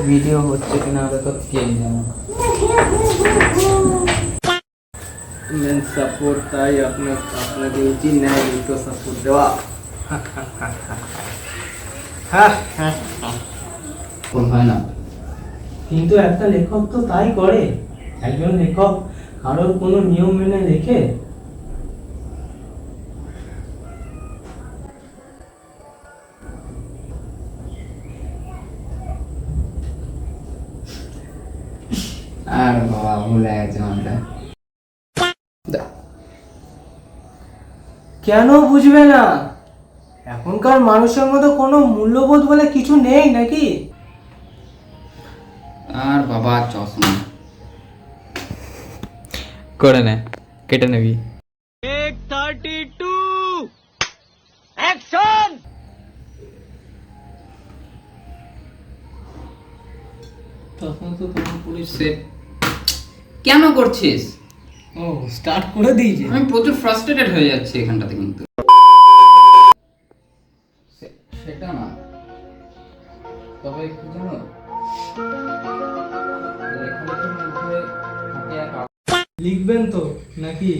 Video হচ্ছে কিনা ওটা তো কে জানে। মেন সাপোর্ট, তাই আপনাকে উচিত নেয় তো সাপোর্ট দেওয়া। কোন হয় না, কিন্তু একটা লেখক তো তাই করে। একজন লেখক কারোর কোনো নিয়ম মেনে লেখে? আর বাবা ভুলে গেছে আমাদের। কেন বুঝবে না? এখনকার মানুষের মধ্যে কোনো মূল্যবোধ বলে কিছু নেই নাকি? আর বাবা চশমা করে নে, কেটে নেবি। তখন তো তোমার পুলিশ সে কেন করছিস? ও স্টার্ট করে দিয়েছে। আমি প্রচুর ফ্রাস্ট্রেটেড হয়ে যাচ্ছি এখানটাতে, কিন্তু সেটা না, তবে কি জানো, লেখালেখির মধ্যে থাকে এক লিখবেন তো নাকি?